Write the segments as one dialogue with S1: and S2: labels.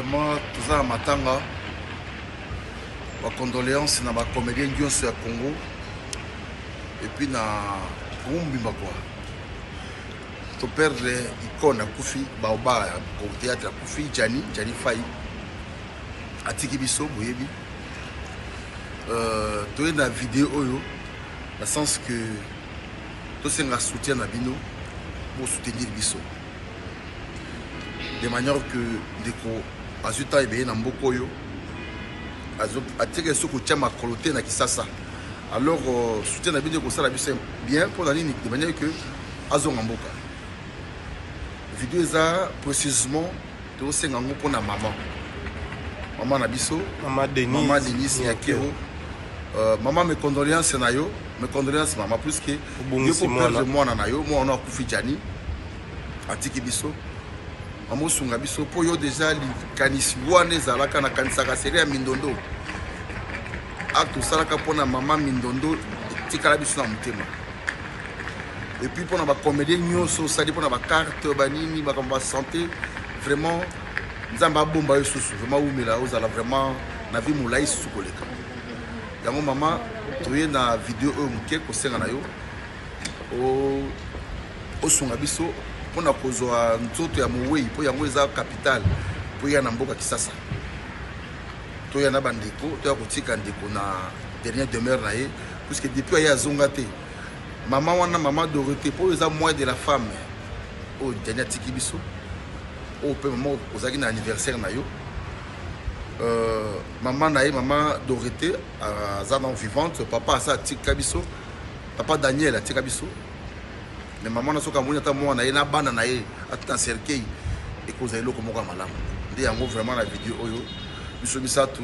S1: vraiment tout ça matanga ma condoléance na ba comédien nyonso ya Congo et puis na kumbimba quoi to perdre icône kufi baoba au théâtre kufi Jani Fai atiki biso boyebi to na vidéo oyo dans le sens que tout c'est un soutien na bino pour soutenir biso de manière que ndeko azuta ebe na mboko yo azo ateke soko tchama kolote na kisasa alors soutien na bino ko sala biso bien pour la ligne de manière que azo mboka vidéo ça précisément to senga ngoko na maman na biso maman Denise Nyakero maman mes condoléances na yo mes condoléances maman plus que yo pour perdre moi na yo moi on a kufi Jani atiki biso maman sunga biso po yo déjà li kanisi wana ezalaka na kanisa ka série ya Mindondo acte salaka pona maman Mindondo tikala biso na mutema et puis pona ba comédien nyonso sali pona ba carte banini ba comme santé vraiment nzamba bomba yo susu vraiment umela ozala vraiment na vie mulai susu koleka yango maman toye na vidéo oyo muke kosenga na yo o sunga biso pona kozwa nzoto ya muwei po yango eza capital po ya na mboka kisasa to ya na bandeko to ya kotika ndeko na dernière demeure na ye puisque depuis ya zonga te maman wana maman Dorothée po eza moins de la femme o dernière tiki biso o pe maman ozaki na anniversaire na yo maman na ye maman Dorothée azana vivante papa asa tika biso papa Daniel atika biso mais maman na soka moni ta mwana ye na bana na ye ata cercueil et cause eloko moko malamu ndi yango vraiment la vidéo oyo biso bisatu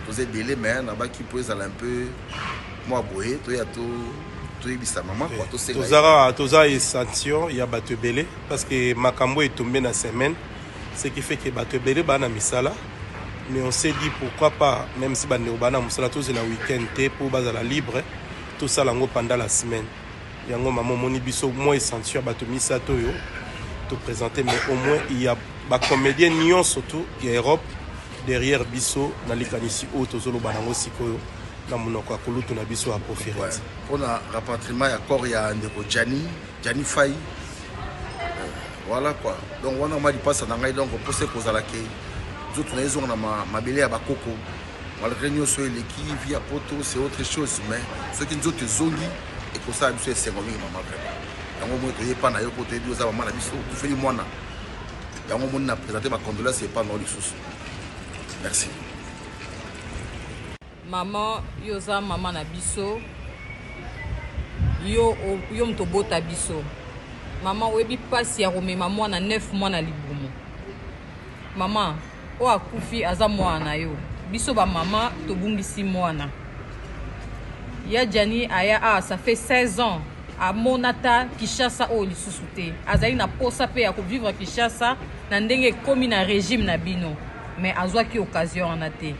S1: toze délai mais na baki po ezala un peu moi boye to ya to yebisa maman quoi to senga
S2: toza échantillon ya bato belé parce que makambo est tombé na semaine ce qui fait que bato belé bana misala mais on s'est dit pourquoi pas même si bande bana musala tous na week-end te pour bazala libre tout ça lango pendant la semaine yango maman moni biso moi échantillon bato misato yo te présenter mais au moins il y a ba comédien nyon surtout il y a Europe derrière biso na likanisi o tozolo banango sikoyo na monoko ya kolutu na biso a proférence
S1: pour la rapatriement ya corps ya ndeko Jani Fai voilà quoi donc wana mali passe na ngai donc pour se kozala ke zoto na ezonga na mabele ya bakoko malgré nyoso eleki via poto c'est autre chose mais ce qui nzoto zongi et ko ça biso esengo mingi maman vraiment yango mo to yepa na yo ko to ebi oza mama na biso to feli mwana yango mo na présenter ma condoléance et pas non lisusu merci
S3: maman yoza maman na biso yo mtobota biso maman oyebi pasi ya komema mwana 9 mois na libumu maman o akufi aza mwana na yo biso ba maman tobungisi mwana ya Jani aya ça fait 16 ans a monata Kishasa o lisusu te azali na posa pe ya ko vivre Kishasa na ndenge komi na régime na bino mais azwaki occasion na te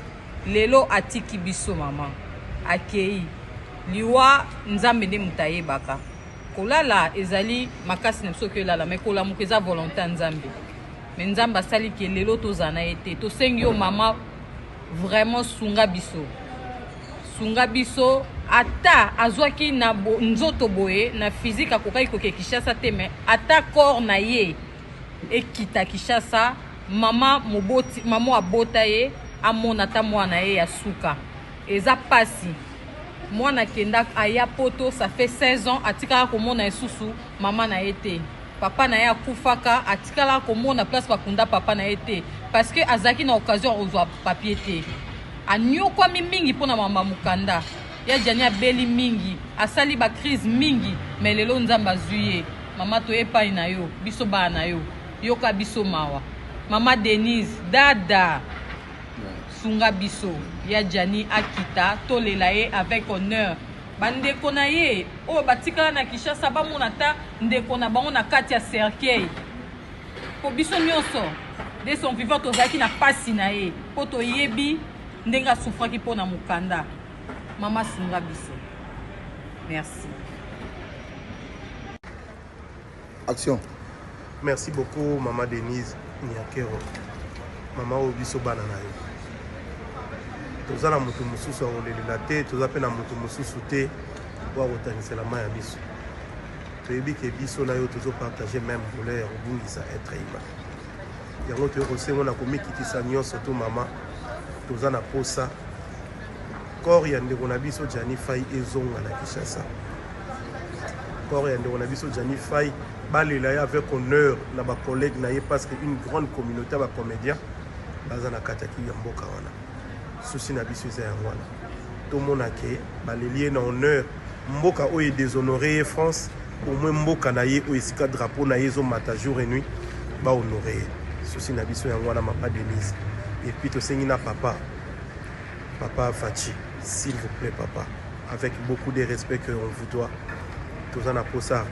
S3: lelo atiki biso maman akei liwa nzambe nde mutaye baka kolala ezali makasi na biso ke lala mais kolamuka eza volonté nzambe mais nzambe asali ke lelo tozana ete tosengi yo mama vraiment sunga biso ata azwaki na nzoto boye na physique akokai koke Kishasa te mais ata corps na ye ekita Kishasa mama abota ye amona ta mwana ye ya suka eza pasi mwana kenda aya poto ça fait 16 ans atikala komona esusu mama na ye te papa na ye akufaka atikala komona place bakunda papa na ye te parce que azaki na occasion ozwa papier te anyokwami mingi mpona mama mukanda ya Jani abeli mingi asali ba crise mingi mais lelo nzamba azwi ye mama toyepai na yo biso bana na yo yoka biso mawa mama Denise dada sunga biso ya Jani akita tolela ye avec honneur bandeko na ye o batikala na Kishasa bamona ta ndeko na bango na kati ya cercueil po biso nyonso de son vivant tozalaki na pasi na ye po toyebi ndenge asufraki mpona mokanda mama sunga biso merci
S1: action
S2: merci beaucoup maman Denise Nyakero mama oyo biso bana na yo toza na moto mosusu akolelela te toza mpe na moto mosusu te po akotangisela mai ya biso toyebi ke biso na yo tozopartage même douleur ya kobungisa être humain yango toyo kosengo na komikitisa nyonso to mama toza na posa corps ya ndeko na biso Jani Fai ezonga na Kinshasa corps ya ndeko na biso Jani Fai balela ye avec honneur na bacollègue na ye parce que une grande communauté ya bacomédien baza na kati ya mboka wana susi na biso eza yango wana tomona ke baleli ye na honneur mboka oyo edéshonoré ye France au moins mboka na ye oyo esika drapeau na ye ezomata jour et nuit bahonore ye susi na biso yango wana mapa Denise et puis tosengi na papa Fachi s'il vous plaît papa avec beaucoup de respect que on vous doit toza na posa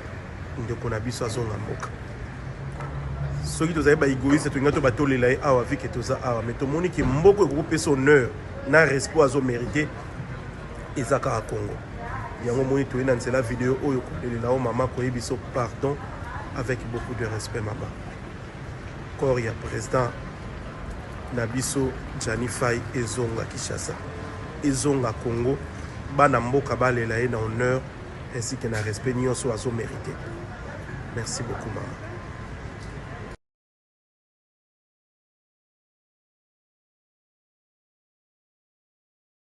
S2: ndeko na biso azonga mboka soki tozayi baégoïste tolinga to batolela ye awa vi ke toza awa mais tomoni ke mboko ekokopesa honneur na respect azomérite eza kaka Congo yango moni toye na nzela video oyo kolelela o mama koyebi biso pardon avec beaucoup de respect mama corps ya président na biso Jani Fai ezonga Kinshasa ezonga Congo bana mboka balela ye na honneur ainsi que na respect nyonso azomérite. Merci beaucoup, maman.